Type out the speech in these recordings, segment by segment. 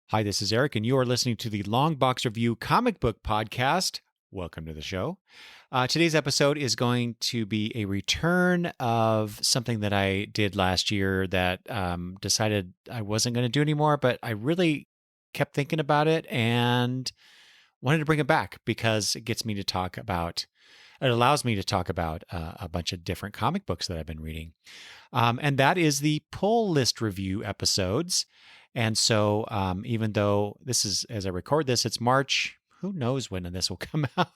Hi, this is Eric, and you are listening to the Long Box Review comic book podcast. Welcome to the show. Today's episode is going to be a return of something that I did last year that decided I wasn't going to do anymore, but I really kept thinking about it and wanted to bring it back because it gets me to talk about, it allows me to talk about a bunch of different comic books that I've been reading. And that is the pull list review episodes. And so even though this is, as I record this, it's March, who knows when this will come out.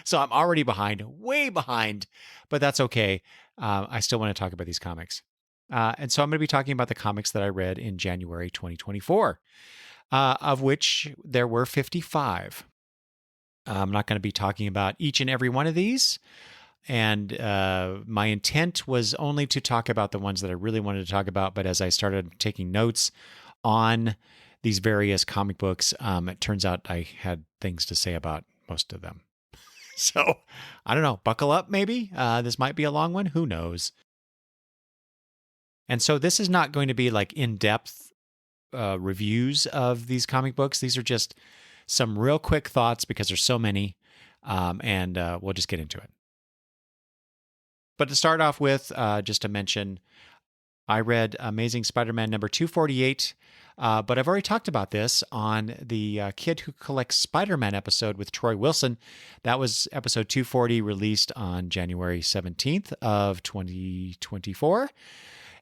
So I'm already behind, way behind, but that's okay. I still want to talk about these comics. And so I'm going to be talking about the comics that I read in January 2024, of which there were 55. I'm not going to be talking about each and every one of these. And my intent was only to talk about the ones that I really wanted to talk about. But as I started taking notes on these various comic books, it turns out I had things to say about most of them. So I don't know, buckle up maybe. This might be a long one. Who knows? And so this is not going to be like in-depth reviews of these comic books. These are just some real quick thoughts because there's so many. And we'll just get into it. But to start off with, just to mention, I read Amazing Spider-Man number 248, but I've already talked about this on the Kid Who Collects Spider-Man episode with Troy Wilson. That was episode 240, released on January 17th of 2024.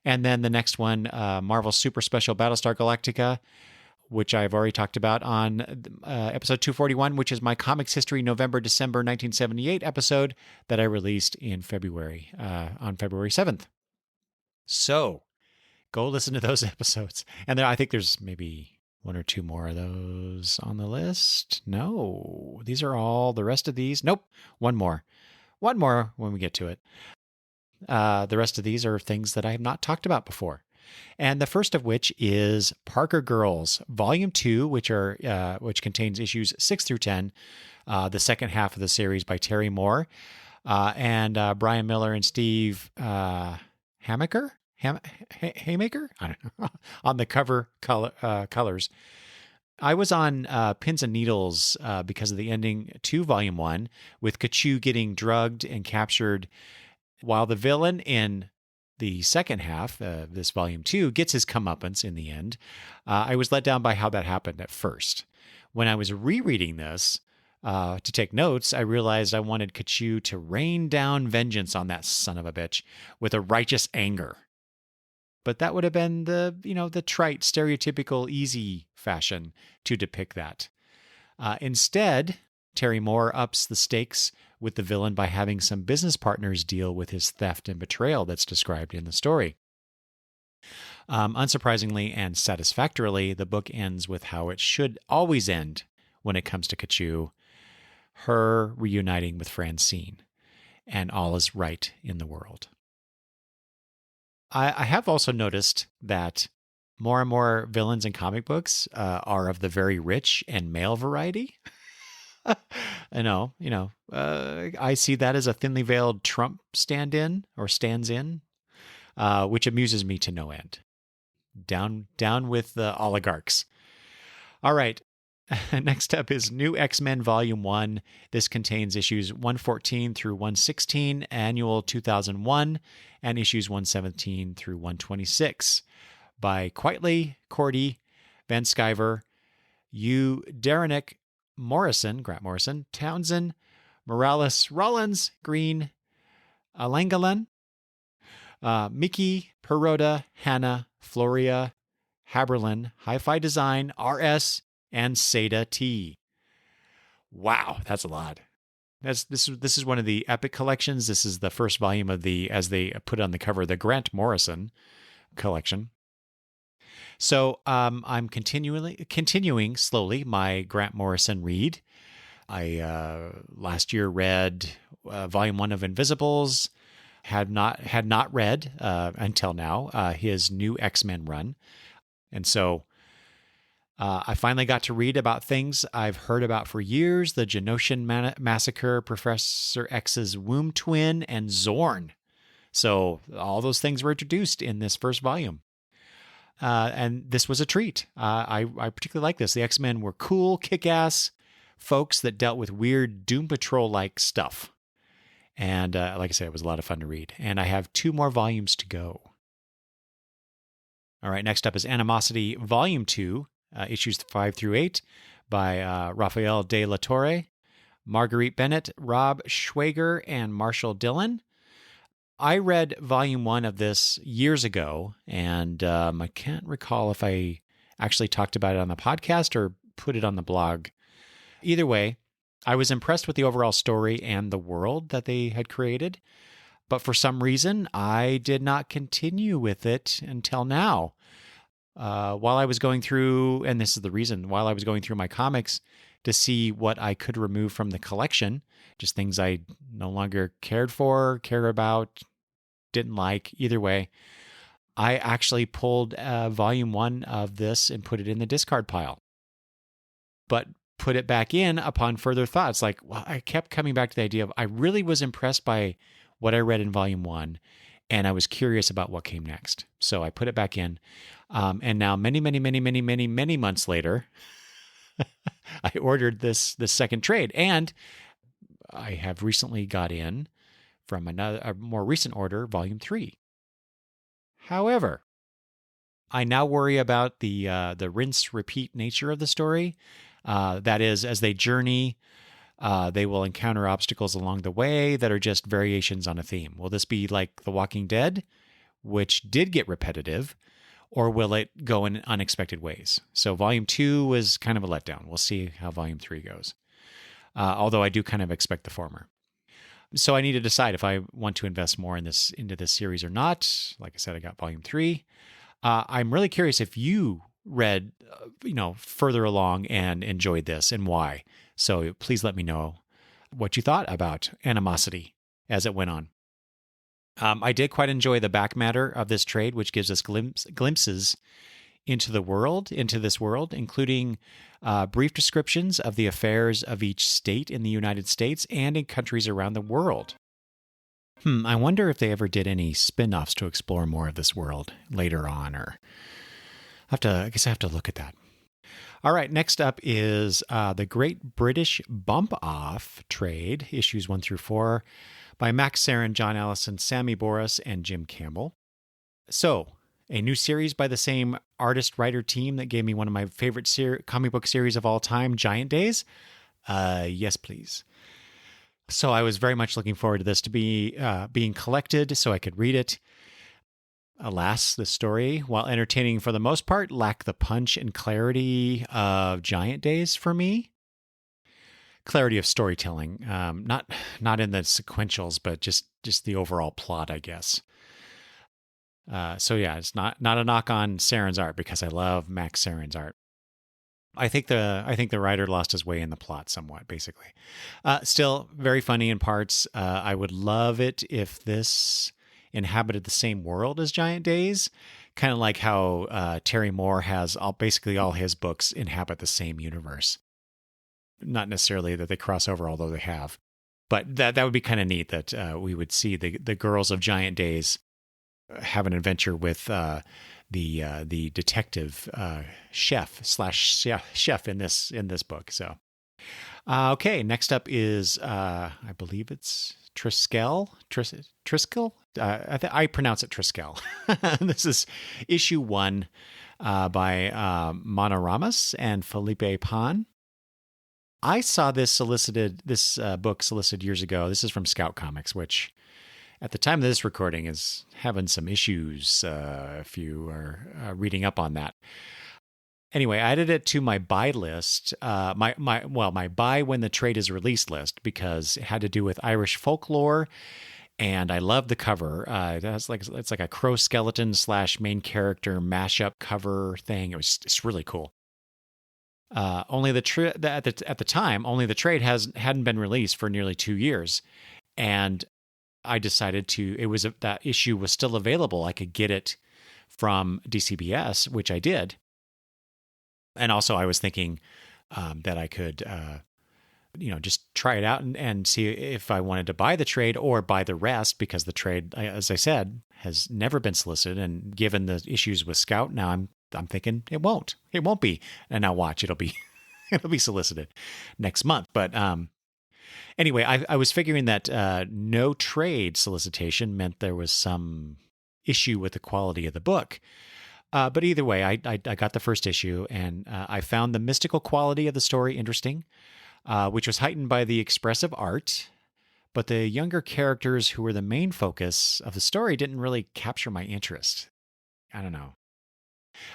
And then the next one, Marvel Super Special Battlestar Galactica, which I've already talked about on episode 241, which is my Comics History November-December 1978 episode that I released in February, on February 7th. So go listen to those episodes. And I think there's maybe one or two more of those on the list. No, these are all the rest of these. Nope, one more. One more when we get to it. The rest of these are things that I have not talked about before. And the first of which is Parker Girls, Volume 2, which contains issues 6 through 10, the second half of the series by Terry Moore, and Brian Miller and Steve Haymaker? Haymaker? I don't know. On the cover colors. I was on pins and needles because of the ending to Volume 1, with Kachu getting drugged and captured, while the villain in the second half, this Volume 2, gets his comeuppance in the end. I was let down by how that happened at first. When I was rereading this to take notes, I realized I wanted Kachu to rain down vengeance on that son of a bitch with a righteous anger. But that would have been the trite, stereotypical, easy fashion to depict that. Instead, Terry Moore ups the stakes with the villain by having some business partners deal with his theft and betrayal that's described in the story. Unsurprisingly and satisfactorily, the book ends with how it should always end when it comes to Kachu, her reuniting with Francine, and all is right in the world. I have also noticed that more and more villains in comic books are of the very rich and male variety. I know, I see that as a thinly veiled Trump stand-in or stands-in, which amuses me to no end. Down with the oligarchs. All right. Next up is New X-Men Volume 1. This contains issues 114 through 116, annual 2001, and issues 117 through 126 by Quitely, Cordy, Van Sciver, Hugh Derenick, Grant Morrison, Townsend, Morales, Rollins, Green, Alangalan, Mickey, Peroda, Hannah, Floria, Haberlin, Hi-Fi Design, RS, and Seda T. Wow, that's a lot. This is one of the epic collections. This is the first volume of the, as they put on the cover, the Grant Morrison collection. So I'm continuing slowly my Grant Morrison read. I last year read Volume 1 of Invisibles. Had not read until now his new X-Men run, and so I finally got to read about things I've heard about for years: the Genoshan Massacre, Professor X's womb twin, and Zorn. So all those things were introduced in this first volume. And this was a treat. I particularly like this. The X-Men were cool, kick-ass folks that dealt with weird Doom Patrol-like stuff. And like I said, it was a lot of fun to read. And I have 2 more volumes to go. All right, next up is Animosity Volume 2, issues 5 through 8 by Rafael de la Torre, Marguerite Bennett, Rob Schwager, and Marshall Dillon. I read Volume 1 of this years ago, and I can't recall if I actually talked about it on the podcast or put it on the blog. Either way, I was impressed with the overall story and the world that they had created, but for some reason, I did not continue with it until now. While I was going through, and this is the reason, while I was going through my comics to see what I could remove from the collection, just things I no longer cared about, didn't like, either way, I actually pulled volume 1 of this and put it in the discard pile. But put it back in upon further thoughts. Like, well, I kept coming back to the idea of I really was impressed by what I read in volume 1, and I was curious about what came next. So I put it back in. And now many months later, I ordered this second trade, and I have recently got in from a more recent order, volume 3. However, I now worry about the rinse repeat nature of the story. That is, as they journey, they will encounter obstacles along the way that are just variations on a theme. Will this be like The Walking Dead, which did get repetitive, or will it go in unexpected ways? So volume 2 was kind of a letdown. We'll see how volume 3 goes. Although I do kind of expect the former. So I need to decide if I want to invest more into this series or not. Like I said, I got volume 3. I'm really curious if you read, further along and enjoyed this and why. So please let me know what you thought about Animosity as it went on. I did quite enjoy the back matter of this trade, which gives us glimpses into this world, including brief descriptions of the affairs of each state in the United States and in countries around the world. I wonder if they ever did any spin-offs to explore more of this world later on, or I guess I have to look at that. All right, next up is the Great British Bump Off trade, issues 1 through 4, by Max Sarin, John Allison, Sammy Boris, and Jim Campbell. So, a new series by the same artist-writer team that gave me one of my favorite comic book series of all time, Giant Days? Yes, please. So I was very much looking forward to this to be being collected so I could read it. Alas, the story, while entertaining for the most part, lacked the punch and clarity of Giant Days for me. Clarity of storytelling, not in the sequentials, but just the overall plot, I guess. So yeah, it's not a knock on Sarin's art, because I love Max Sarin's art. I think the writer lost his way in the plot somewhat, basically. Still very funny in parts. I would love it if this inhabited the same world as Giant Days, kind of like how Terry Moore has basically all his books inhabit the same universe. Not necessarily that they cross over, although they have, but that would be kind of neat that we would see the girls of Giant Days have an adventure with the detective chef in this book. So okay, next up is I believe it's Triskele. I pronounce it Triskele. This is issue 1 by Monoramas and Felipe Pan. I saw this book solicited years ago. This is from Scout Comics, which at the time of this recording is having some issues if you are reading up on that. Anyway, I added it to my buy list, my buy when the trade is released list, because it had to do with Irish folklore, and I love the cover. It's like a crow skeleton / main character mashup cover thing. It's really cool. Only at the time, only the trade hadn't been released for nearly 2 years, and I decided that issue was still available. I could get it from DCBS, which I did. And also I was thinking that I could, just try it out and see if I wanted to buy the trade or buy the rest, because the trade, as I said, has never been solicited, and given the issues with Scout, now I'm thinking it won't be. And now watch, it'll be it'll be solicited next month. But anyway, I was figuring that no trade solicitation meant there was some issue with the quality of the book. But either way, I got the first issue, and I found the mystical quality of the story interesting, which was heightened by the expressive art. But the younger characters who were the main focus of the story didn't really capture my interest. I don't know.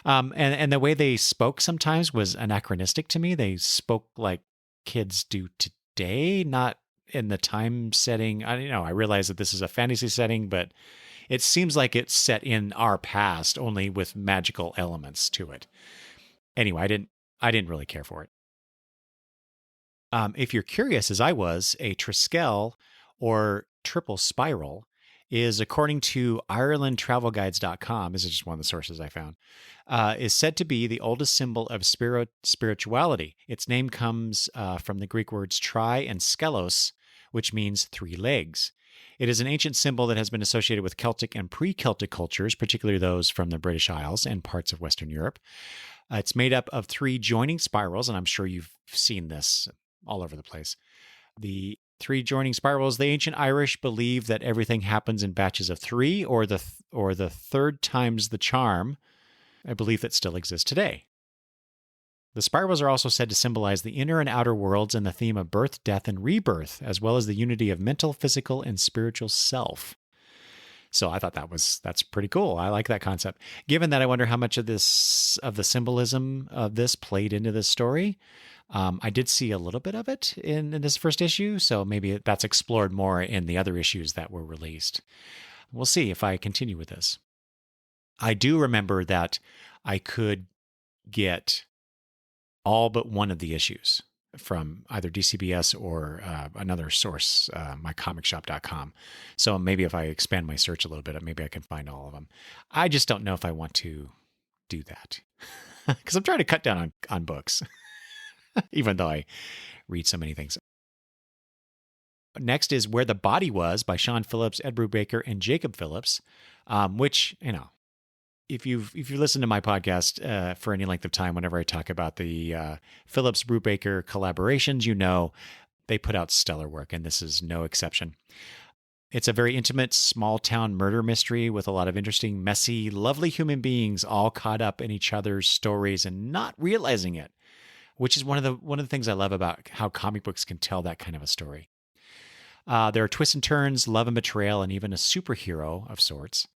And the way they spoke sometimes was anachronistic to me. They spoke like kids do today, not in the time setting. I don't know. I realize that this is a fantasy setting, but it seems like it's set in our past, only with magical elements to it. Anyway, I didn't really care for it. If you're curious, as I was, a Triskele or triple spiral is, according to IrelandTravelGuides.com, this is just one of the sources I found, is said to be the oldest symbol of spirituality. Its name comes from the Greek words tri and skelos, which means 3 legs. It is an ancient symbol that has been associated with Celtic and pre-Celtic cultures, particularly those from the British Isles and parts of Western Europe. It's made up of 3 joining spirals, and I'm sure you've seen this all over the place. The 3 joining spirals, the ancient Irish believed that everything happens in batches of 3, or the third time's the charm, a belief that still exists today. The spirals are also said to symbolize the inner and outer worlds and the theme of birth, death, and rebirth, as well as the unity of mental, physical, and spiritual self. So I thought that's pretty cool. I like that concept. Given that, I wonder how much of the symbolism of this played into this story. I did see a little bit of it in this first issue, so maybe that's explored more in the other issues that were released. We'll see if I continue with this. I do remember that I could get all but one of the issues from either DCBS or another source, mycomicshop.com. So maybe if I expand my search a little bit, maybe I can find all of them. I just don't know if I want to do that because I'm trying to cut down on books, even though I read so many things. Next is Where the Body Was by Sean Phillips, Ed Brubaker, and Jacob Phillips, which, if you've listened to my podcast for any length of time, whenever I talk about the Phillips Brubaker collaborations, they put out stellar work, and this is no exception. It's a very intimate, small-town murder mystery with a lot of interesting, messy, lovely human beings all caught up in each other's stories and not realizing it, which is one of the things I love about how comic books can tell that kind of a story. There are twists and turns, love and betrayal, and even a superhero of sorts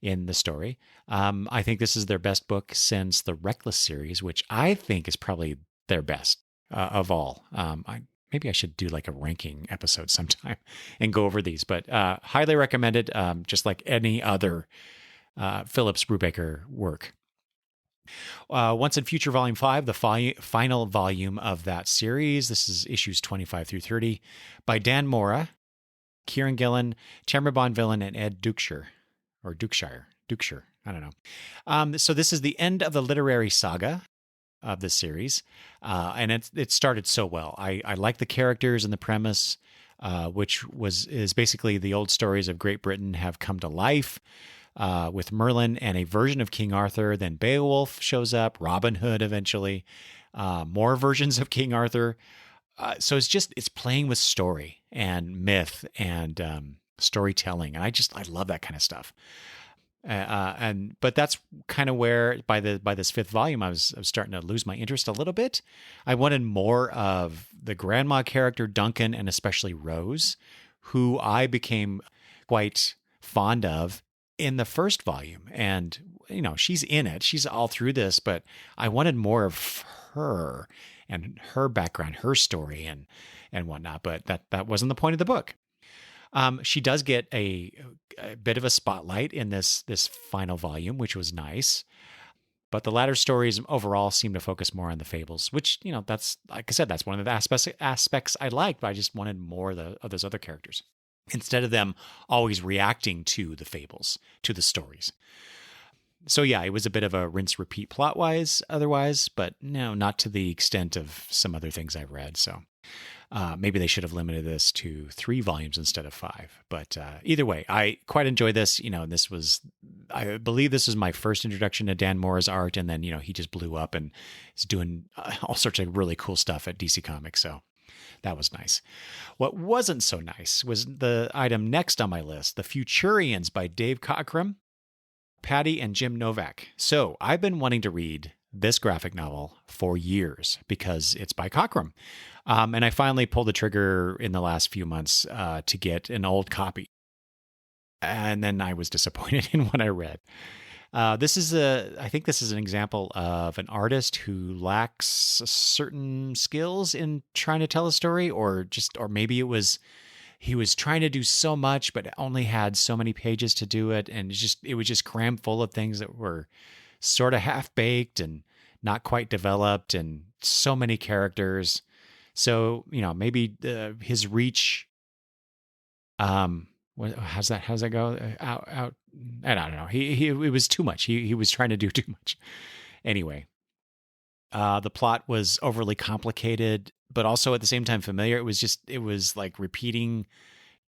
in the story. I think this is their best book since the Reckless series, which I think is probably their best of all. Maybe I should do like a ranking episode sometime and go over these, but highly recommended, just like any other Phillips Brubaker work. Once and Future Volume 5, the final volume of that series. This is issues 25 through 30 by Dan Mora, Kieran Gillen, Tamara Bonvillain, and Ed Dukeshire. I don't know. So this is the end of the literary saga of this series, and it started so well. I like the characters and the premise, which is basically the old stories of Great Britain have come to life with Merlin and a version of King Arthur. Then Beowulf shows up, Robin Hood eventually, more versions of King Arthur. So it's playing with story and myth and storytelling, and I love that kind of stuff. But that's kind of where by this 5th volume, I was starting to lose my interest a little bit. I wanted more of the grandma character Duncan, and especially Rose, who I became quite fond of in the first volume. And she's in it, she's all through this, but I wanted more of her and her background, her story, and whatnot. But that wasn't the point of the book. She does get a bit of a spotlight in this final volume, which was nice. But the latter stories overall seem to focus more on the fables, which, that's, like I said, that's one of the aspects I liked, but I just wanted more of those other characters instead of them always reacting to the fables, to the stories. So yeah, it was a bit of a rinse repeat plot wise otherwise, but no, not to the extent of some other things I've read. So Maybe they should have limited this to 3 volumes instead of 5. But either way, I quite enjoy this. I believe this is my first introduction to Dan Mora's art. And then, he just blew up and is doing all sorts of really cool stuff at DC Comics. So that was nice. What wasn't so nice was the item next on my list, The Futurians by Dave Cockrum, Patty, and Jim Novak. So I've been wanting to read this graphic novel for years because it's by Cockrum. And I finally pulled the trigger in the last few months to get an old copy. And then I was disappointed in what I read. I think this is an example of an artist who lacks certain skills in trying to tell a story, or maybe he was trying to do so much, but only had so many pages to do it. And it was just crammed full of things that were sort of half baked and not quite developed, and so many characters. So, maybe his reach, how's that go? Out. I don't know. It was too much. He was trying to do too much. Anyway, the plot was overly complicated, but also at the same time familiar. It was like repeating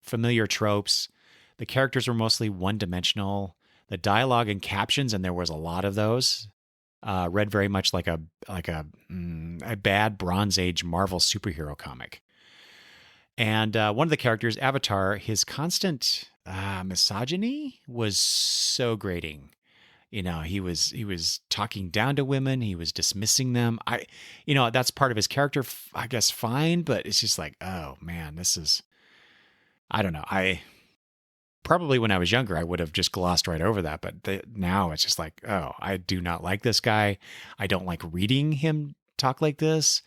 familiar tropes. The characters were mostly one-dimensional. The dialogue and captions, and there was a lot of those, read very much like a bad Bronze Age Marvel superhero comic. And one of the characters, Avatar, his constant misogyny was so grating. He was talking down to women. He was dismissing them. That's part of his character, I guess, fine, but it's just like, oh man, I don't know. Probably when I was younger, I would have just glossed right over that. But now it's just like, oh, I do not like this guy. I don't like reading him talk like this.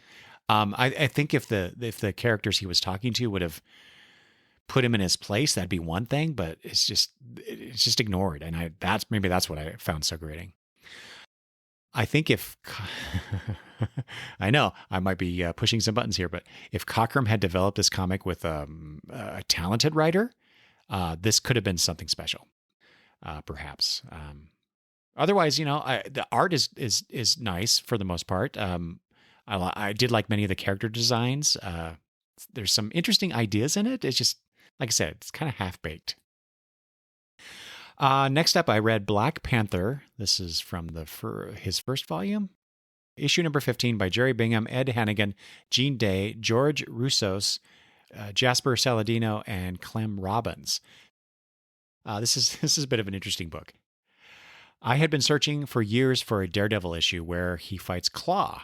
I think if the characters he was talking to would have put him in his place, that'd be one thing. But it's just ignored, and maybe that's what I found so grating. I think if I know I might be pushing some buttons here, but if Cockrum had developed this comic with a talented writer, this could have been something special, perhaps. Otherwise, the art is nice for the most part. I did like many of the character designs. There's some interesting ideas in it. It's just, like I said, it's kind of half-baked. Next up, I read Black Panther. This is from his first volume. Issue number 15 by Jerry Bingham, Ed Hannigan, Gene Day, George Roussos, Jasper Saladino, and Clem Robbins. This is a bit of an interesting book. I had been searching for years for a Daredevil issue where he fights Claw,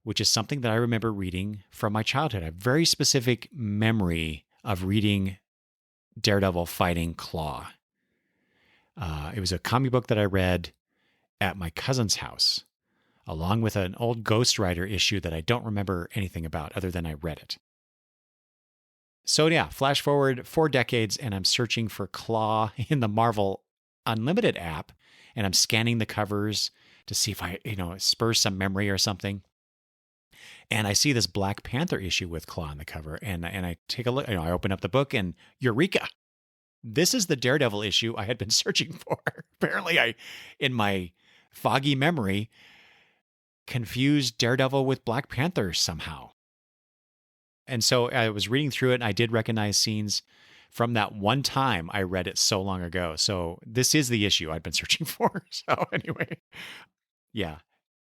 which is something that I remember reading from my childhood. I have a very specific memory of reading Daredevil fighting Claw. It was a comic book that I read at my cousin's house, along with an old Ghost Rider issue that I don't remember anything about other than I read it. So yeah, flash forward 4 decades, and I'm searching for Claw in the Marvel Unlimited app, and I'm scanning the covers to see if I, spur some memory or something. And I see this Black Panther issue with Claw on the cover, and I take a look. I open up the book, and eureka! This is the Daredevil issue I had been searching for. Apparently, in my foggy memory, confused Daredevil with Black Panther somehow. And so I was reading through it, and I did recognize scenes from that one time I read it so long ago. So this is the issue I'd been searching for. So anyway, yeah,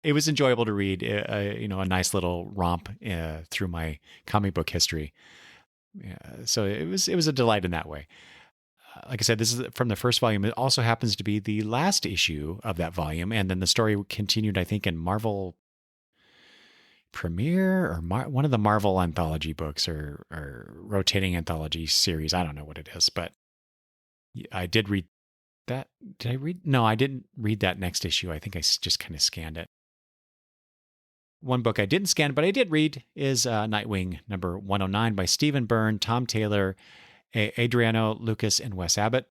it was enjoyable to read. A nice little romp through my comic book history. So it was a delight in that way. Like I said, this is from the first volume. It also happens to be the last issue of that volume, and then the story continued, I think, in Marvel Premiere or one of the Marvel anthology books or rotating anthology series. I don't know what it is, but I did read that. Did I read? No, I didn't read that next issue. I think I just kind of scanned it. One book I didn't scan, but I did read is Nightwing number 109 by Stephen Byrne, Tom Taylor, Adriano Lucas, and Wes Abbott.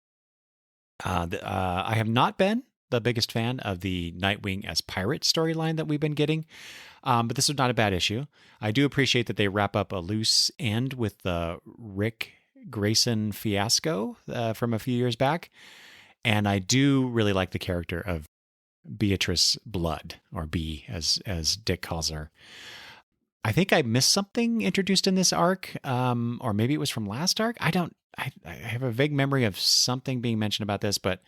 I have not been the biggest fan of the Nightwing as pirate storyline that we've been getting, but this is not a bad issue. I do appreciate that they wrap up a loose end with the Rick Grayson fiasco from a few years back, and I do really like the character of Beatrice Blood, or B, as Dick calls her. I think I missed something introduced in this arc, or maybe it was from last arc. I have a vague memory of something being mentioned about this, but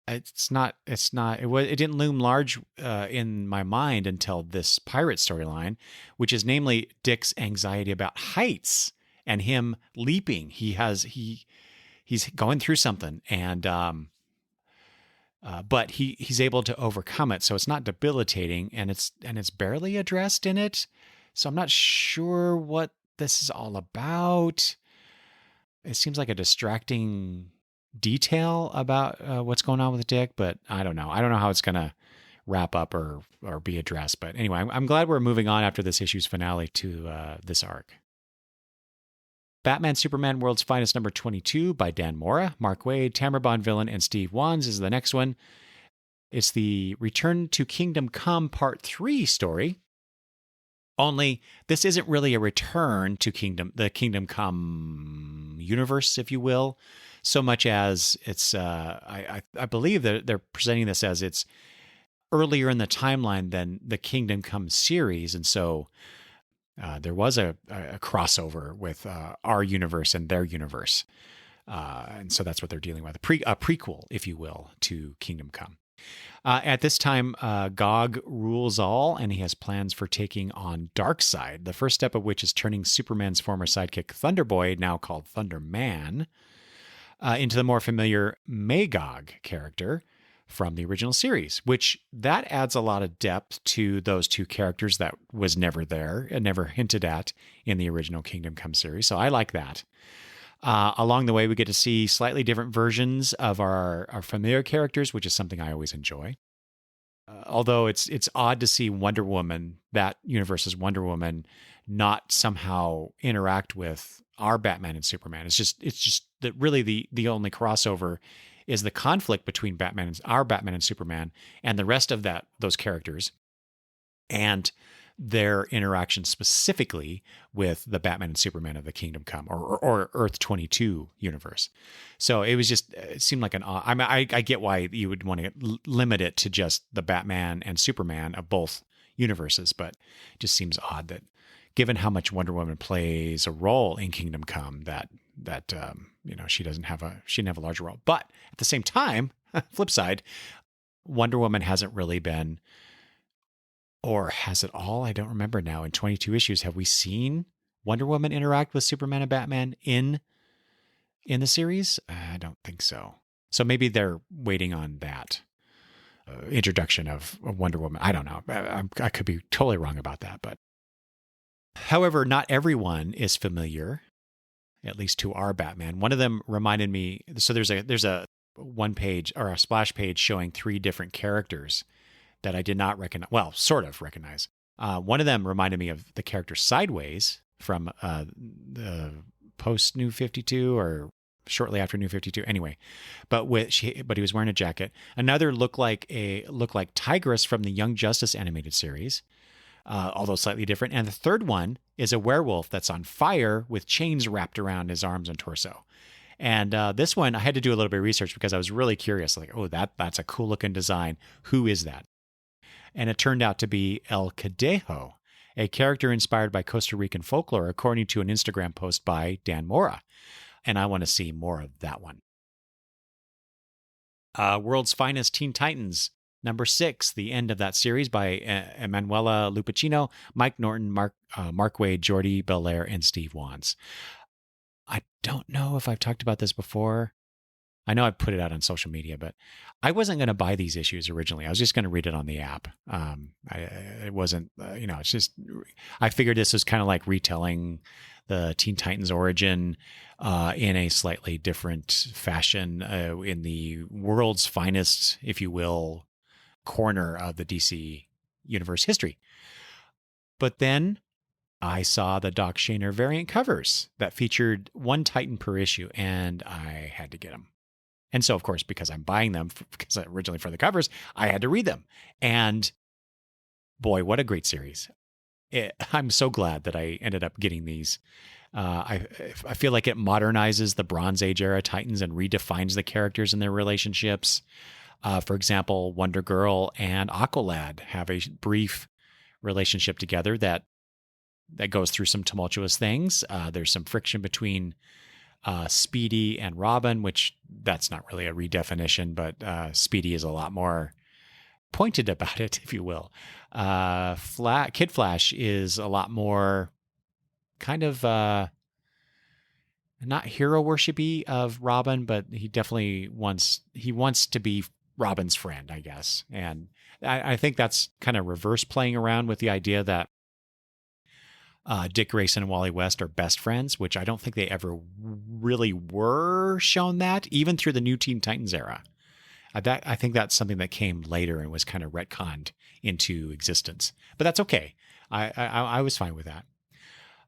it didn't loom large in my mind until this pirate storyline, which is namely Dick's anxiety about heights and him leaping. He's going through something, and but he's able to overcome it, so it's not debilitating, and it's barely addressed in it. So I'm not sure what this is all about. It seems like a distracting detail about what's going on with Dick, but I don't know. I don't know how it's going to wrap up or be addressed. But anyway, I'm glad we're moving on after this issue's finale to this arc. Batman Superman World's Finest number 22 by Dan Mora, Mark Waid, Tamara Bonvillain, and Steve Wands is the next one. It's the Return to Kingdom Come Part 3 story. Only this isn't really a return to the Kingdom Come universe, if you will, so much as it's, I believe that they're presenting this as it's earlier in the timeline than the Kingdom Come series. And so there was a crossover with our universe and their universe. And so that's what they're dealing with, a prequel, if you will, to Kingdom Come. At this time, Gog rules all, and he has plans for taking on Darkseid, the first step of which is turning Superman's former sidekick Thunderboy, now called Thunderman, into the more familiar Magog character from the original series, which that adds a lot of depth to those two characters that was never there and never hinted at in the original Kingdom Come series. So I like that. Along the way, we get to see slightly different versions of our familiar characters, which is something I always enjoy. Although it's odd to see Wonder Woman, that universe's Wonder Woman, not somehow interact with our Batman and Superman. It's just that really the only crossover is the conflict between our Batman and Superman and the rest of those characters, and their interaction specifically with the Batman and Superman of the Kingdom Come or Earth 22 universe. So it seemed like I get why you would want to limit it to just the Batman and Superman of both universes, but it just seems odd that given how much Wonder Woman plays a role in Kingdom Come that she didn't have a larger role. But at the same time, flip side, Wonder Woman hasn't really been, or has it all? I don't remember now. In 22 issues, have we seen Wonder Woman interact with Superman and Batman in the series? I don't think so. So maybe they're waiting on that introduction of Wonder Woman. I don't know. I could be totally wrong about that. But however, not everyone is familiar, at least to our Batman. One of them reminded me. So there's a one page or a splash page showing 3 different characters that I did not recognize. Well, sort of recognize. One of them reminded me of the character Sideways from the post New 52 or shortly after New 52. Anyway, but he was wearing a jacket. Another looked like Tigress from the Young Justice animated series, although slightly different. And the third one is a werewolf that's on fire with chains wrapped around his arms and torso. And this one, I had to do a little bit of research because I was really curious. Like, oh, that's a cool looking design. Who is that? And it turned out to be El Cadejo, a character inspired by Costa Rican folklore, according to an Instagram post by Dan Mora. And I want to see more of that one. World's Finest Teen Titans, number 6, the end of that series by Emanuela Lupacchino, Mike Norton, Mark Waid, Jordi Belair, and Steve Wands. I don't know if I've talked about this before. I know I put it out on social media, but I wasn't going to buy these issues originally. I was just going to read it on the app. It wasn't, it's just, I figured this was kind of like retelling the Teen Titans origin in a slightly different fashion in the world's finest, if you will, corner of the DC universe history. But then I saw the Doc Shaner variant covers that featured one Titan per issue, and I had to get them. And so, of course, because I'm buying them because originally for the covers, I had to read them. And boy, what a great series. I'm so glad that I ended up getting these. I feel like it modernizes the Bronze Age era Titans and redefines the characters and their relationships. For example, Wonder Girl and Aqualad have a brief relationship together that that goes through some tumultuous things. There's some friction between Speedy and Robin, which that's not really a redefinition, but Speedy is a lot more pointed about it, if you will. Kid Flash is a lot more kind of not hero worshipy of Robin, but he definitely wants to be Robin's friend, I guess. And I think that's kind of reverse playing around with the idea that Dick Grayson and Wally West are best friends, which I don't think they ever really were shown that, even through the New Teen Titans era. I think that's something that came later and was kind of retconned into existence. But that's okay. I was fine with that.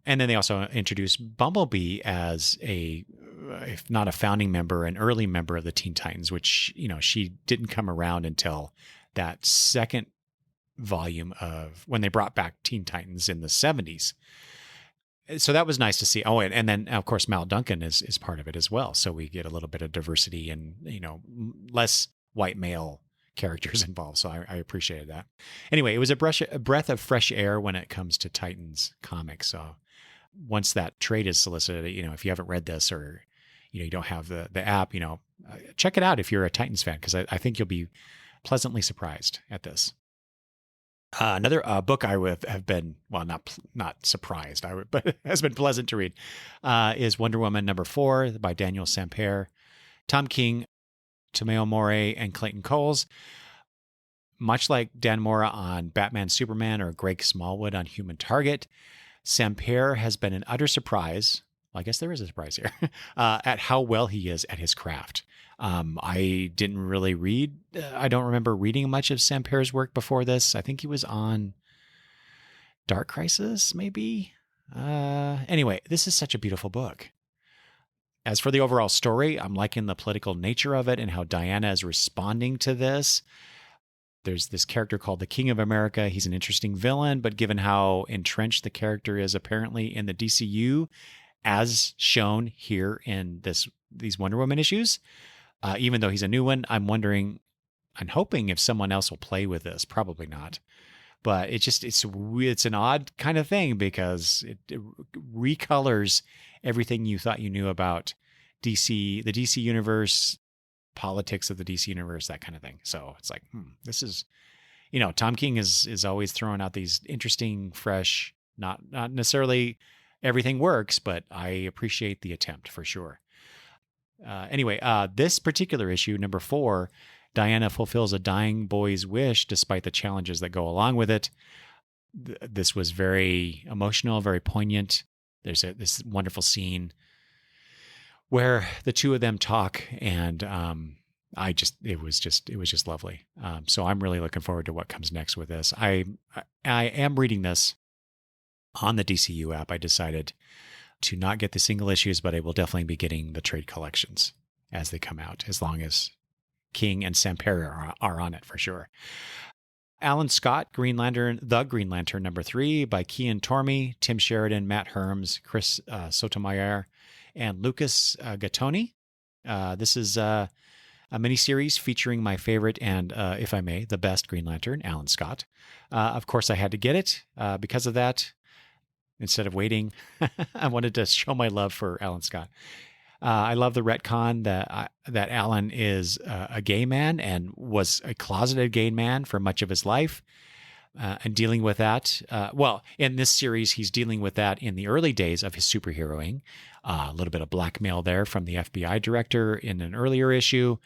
And then they also introduced Bumblebee as if not a founding member, an early member of the Teen Titans, which, she didn't come around until that second volume of when they brought back Teen Titans in the 70s. So that was nice to see. Oh, and then of course Mal Duncan is part of it as well. So we get a little bit of diversity and less white male characters involved. So I appreciated that. Anyway, it was a breath of fresh air when it comes to Titans comics. So once that trade is solicited, if you haven't read this or you don't have the app, check it out if you're a Titans fan, because I think you'll be pleasantly surprised at this. Another book I would have been, well, not surprised, but has been pleasant to read, is Wonder Woman #4 by Daniel Sampere, Tom King, Tomeo Morey, and Clayton Coles. Much like Dan Mora on Batman Superman or Greg Smallwood on Human Target, Sampere has been an utter surprise. Well, I guess there is a surprise here at how well he is at his craft. I didn't really read. I don't remember reading much of Sampere's work before this. I think he was on Dark Crisis, maybe. Anyway, this is such a beautiful book. As for the overall story, I'm liking the political nature of it and how Diana is responding to this. There's this character called the King of America. He's an interesting villain, but given how entrenched the character is apparently in the DCU, as shown here in these Wonder Woman issues, even though he's a new one, I'm hoping if someone else will play with this. Probably not. But it's an odd kind of thing because it recolors everything you thought you knew about DC, the DC universe, politics of the DC universe, that kind of thing. So it's like, this is, Tom King is always throwing out these interesting, fresh, not necessarily everything works, but I appreciate the attempt for sure. Anyway, this particular issue, #4, Diana fulfills a dying boy's wish despite the challenges that go along with it. This was very emotional, very poignant. There's this wonderful scene where the two of them talk, and it was just lovely. So I'm really looking forward to what comes next with this. I am reading this on the DCU app. I decided to not get the single issues, but I will definitely be getting the trade collections as they come out, as long as King and Sampere are on it for sure. Alan Scott, Green Lantern #3 by Kian Tormey, Tim Sheridan, Matt Herms, Chris Sotomayor, and Lucas Gattoni. This is a miniseries featuring my favorite and, if I may, the best Green Lantern, Alan Scott. Of course, I had to get it because of that. Instead of waiting, I wanted to show my love for Alan Scott. I love the retcon that Alan is a gay man and was a closeted gay man for much of his life, and dealing with that. In this series, he's dealing with that in the early days of his superheroing. A little bit of blackmail there from the FBI director in an earlier issue.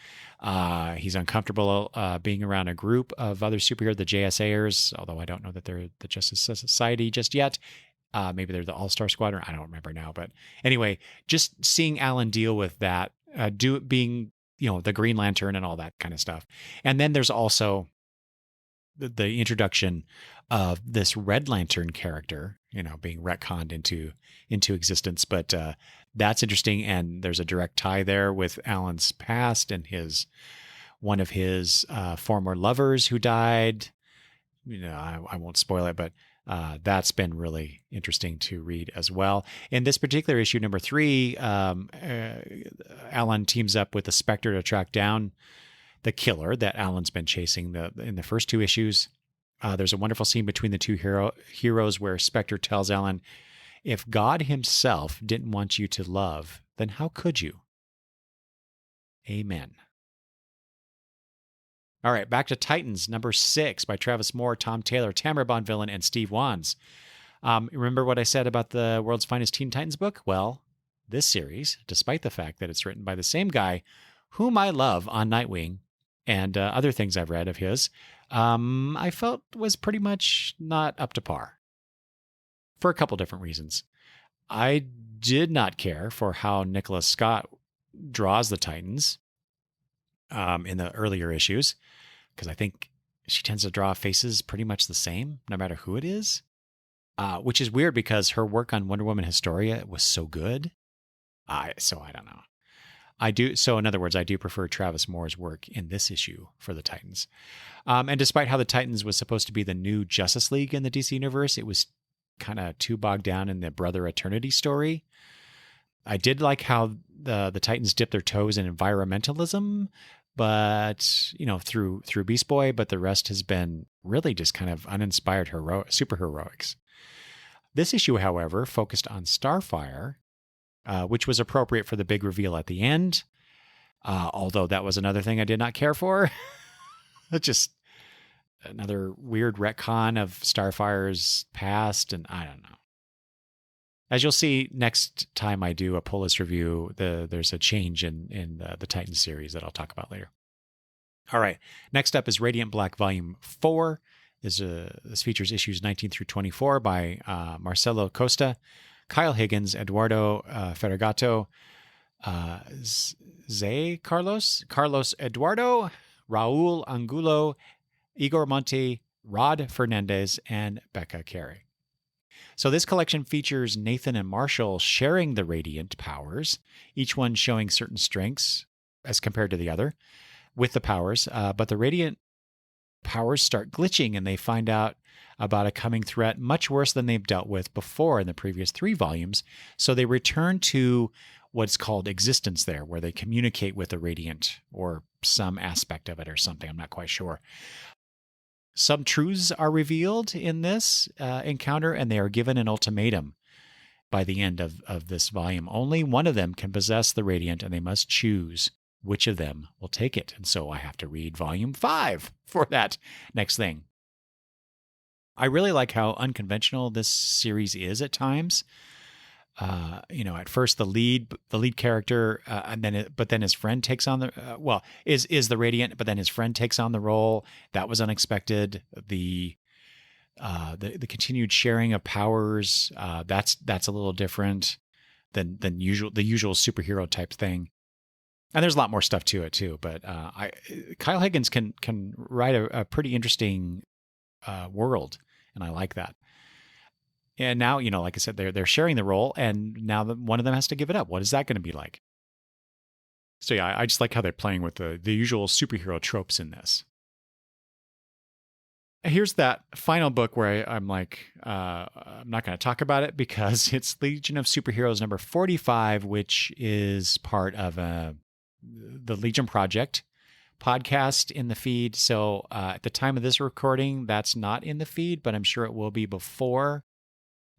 He's uncomfortable being around a group of other superheroes, the JSAers, although I don't know that they're the Justice Society just yet. Maybe they're the All-Star Squadron. I don't remember now. But anyway, just seeing Alan deal with that, being, the Green Lantern and all that kind of stuff. And then there's also the introduction of this Red Lantern character, being retconned into existence. But that's interesting. And there's a direct tie there with Alan's past and one of his former lovers who died. I won't spoil it, but that's been really interesting to read as well. In this particular issue, #3, Alan teams up with the Spectre to track down the killer that Alan's been chasing in the first 2 issues. There's a wonderful scene between the two heroes where Spectre tells Ellen, if God himself didn't want you to love, then how could you? Amen. All right, back to Titans, number 6 by Travis Moore, Tom Taylor, Tamara Bonvillain, and Steve Wands. Remember what I said about the World's Finest Teen Titans book? Well, this series, despite the fact that it's written by the same guy whom I love on Nightwing and other things I've read of his, I felt was pretty much not up to par for a couple different reasons. I did not care for how Nicholas Scott draws the Titans in the earlier issues, because I think she tends to draw faces pretty much the same, no matter who it is, which is weird because her work on Wonder Woman Historia was so good. So I don't know. So in other words, I do prefer Travis Moore's work in this issue for the Titans. And despite how the Titans was supposed to be the new Justice League in the DC universe, it was kind of too bogged down in the Brother Eternity story. I did like how the Titans dipped their toes in environmentalism, but through Beast Boy, but the rest has been really just kind of uninspired superheroics. This issue, however, focused on Starfire, which was appropriate for the big reveal at the end, although that was another thing I did not care for. Just another weird retcon of Starfire's past, and I don't know. As you'll see next time I do a pull list review, there's a change in the Titans series that I'll talk about later. All right, next up is Radiant Black Volume 4. This features issues 19 through 24 by Marcelo Costa, Kyle Higgins, Eduardo Ferragato, Carlos Eduardo, Raul Angulo, Igor Monte, Rod Fernandez, and Becca Carey. So this collection features Nathan and Marshall sharing the Radiant powers, each one showing certain strengths as compared to the other with the powers. But the Radiant powers start glitching and they find out about a coming threat much worse than they've dealt with before in the previous 3 volumes. So they return to what's called existence there, where they communicate with the Radiant or some aspect of it or something. I'm not quite sure. Some truths are revealed in this encounter, and they are given an ultimatum by the end of this volume. Only one of them can possess the Radiant, and they must choose which of them will take it. And so I have to read volume 5 for that next thing. I really like how unconventional this series is at times. At first the lead character, but then his friend takes on is the Radiant, but then his friend takes on the role. That was unexpected. The continued sharing of powers, that's a little different than the usual superhero type thing. And there's a lot more stuff to it too. But Kyle Higgins can write a pretty interesting world, and I like that. And now, like I said, they're sharing the role, and now one of them has to give it up. What is that going to be like? So yeah, I just like how they're playing with the usual superhero tropes in this. Here's that final book where I'm like, I'm not going to talk about it because it's Legion of Superheroes number 45, which is part of the Legion Project podcast in the feed. So at the time of this recording, that's not in the feed, but I'm sure it will be before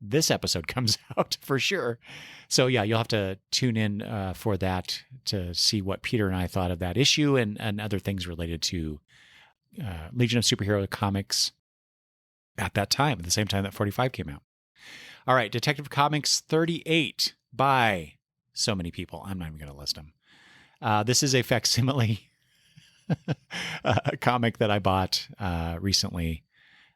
this episode comes out for sure. So yeah, you'll have to tune in for that to see what Peter and I thought of that issue and other things related to Legion of Superhero comics at that time, at the same time that 45 came out. All right, Detective Comics 38 by so many people. I'm not even going to list them. This is a facsimile comic that I bought recently.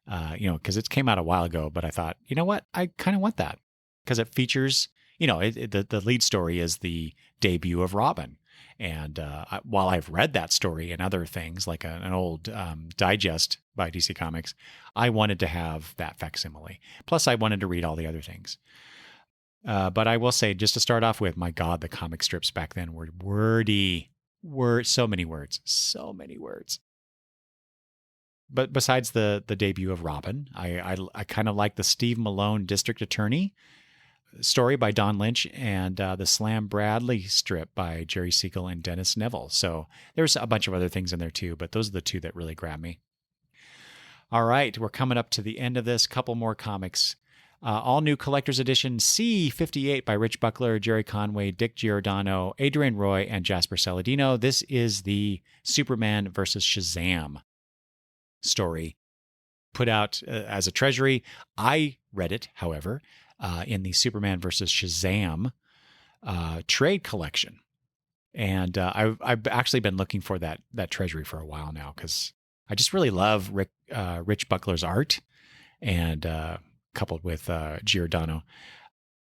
Because it came out a while ago, but I thought, you know what? I kind of want that because it features, the lead story is the debut of Robin. And while I've read that story and other things like an old digest by DC Comics, I wanted to have that facsimile. Plus, I wanted to read all the other things. But I will say, just to start off with, my God, the comic strips back then were wordy. So many words. But besides the debut of Robin, I kind of like the Steve Malone District Attorney story by Don Lynch and the Slam Bradley strip by Jerry Siegel and Dennis Neville. So there's a bunch of other things in there too, but those are the two that really grab me. All right, we're coming up to the end of this. Couple more comics. All new collector's edition C58 by Rich Buckler, Jerry Conway, Dick Giordano, Adrian Roy, and Jasper Saladino. This is the Superman versus Shazam story put out as a treasury. I read it, however, in the Superman versus Shazam trade collection. And I've actually been looking for that treasury for a while now because I just really love Rich Buckler's art, and coupled with Giordano.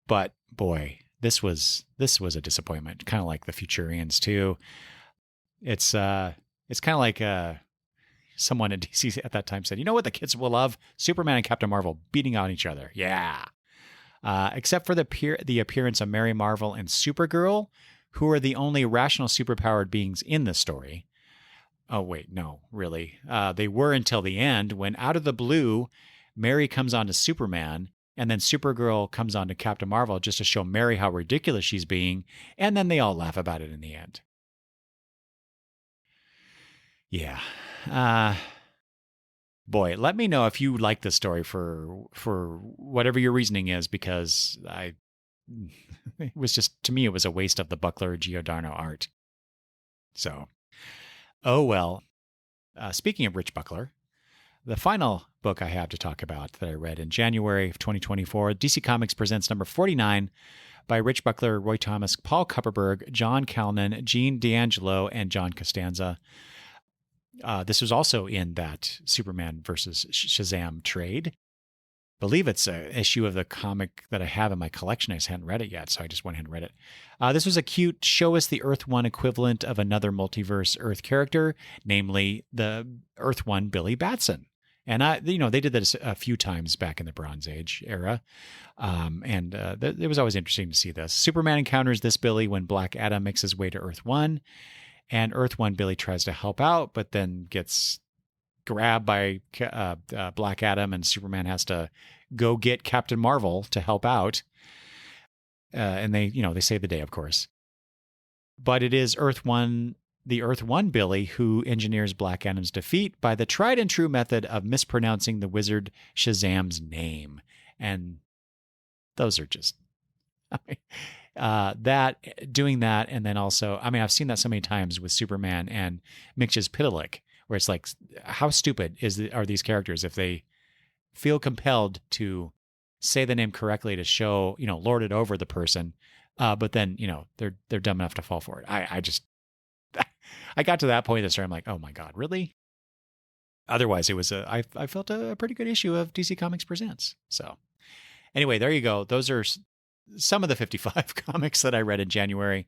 But boy, this was a disappointment. Kind of like the Futurians too. It's kind of like someone at DC at that time said, "You know what the kids will love? Superman and Captain Marvel beating on each other." Yeah. Except for the appearance of Mary Marvel and Supergirl, who are the only rational superpowered beings in the story. Oh, wait, no, really. They were until the end when, out of the blue, Mary comes on to Superman, and then Supergirl comes on to Captain Marvel just to show Mary how ridiculous she's being, and then they all laugh about it in the end. Yeah. Boy, let me know if you like this story for whatever your reasoning is, because it was just, to me, it was a waste of the Buckler Giordano art. So, oh well. Speaking of Rich Buckler, the final book I have to talk about that I read in January of 2024, DC Comics presents number 49 by Rich Buckler, Roy Thomas, Paul Kupperberg, John Calnan, Gene D'Angelo, and John Costanza. This was also in that Superman versus Shazam trade. I believe it's an issue of the comic that I have in my collection. I just hadn't read it yet, so I just went ahead and read it. This was a cute show us the Earth One equivalent of another multiverse Earth character, namely the Earth One Billy Batson. And they did this a few times back in the Bronze Age era, and it was always interesting to see this. Superman encounters this Billy when Black Adam makes his way to Earth One, and Earth One Billy tries to help out, but then gets grabbed by Black Adam, and Superman has to go get Captain Marvel to help out. And they save the day, of course. But it is the Earth One Billy who engineers Black Adam's defeat by the tried and true method of mispronouncing the wizard Shazam's name. And those are just doing that, and then also, I've seen that so many times with Superman and Mxyzptlk, where it's like, how stupid are these characters if they feel compelled to say the name correctly to show, lord it over the person, but then, they're dumb enough to fall for it. I got to that point in the story, I'm like, oh my God, really? Otherwise, it was I felt a pretty good issue of DC Comics Presents. So anyway, there you go. Those are some of the 55 comics that I read in January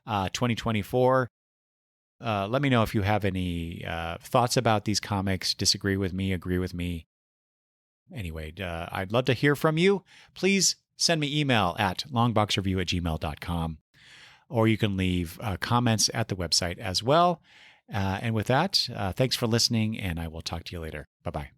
2024. Let me know if you have any thoughts about these comics, disagree with me, agree with me. Anyway, I'd love to hear from you. Please send me email at longboxreview@gmail.com, or you can leave comments at the website as well. And with that, thanks for listening, and I will talk to you later. Bye-bye.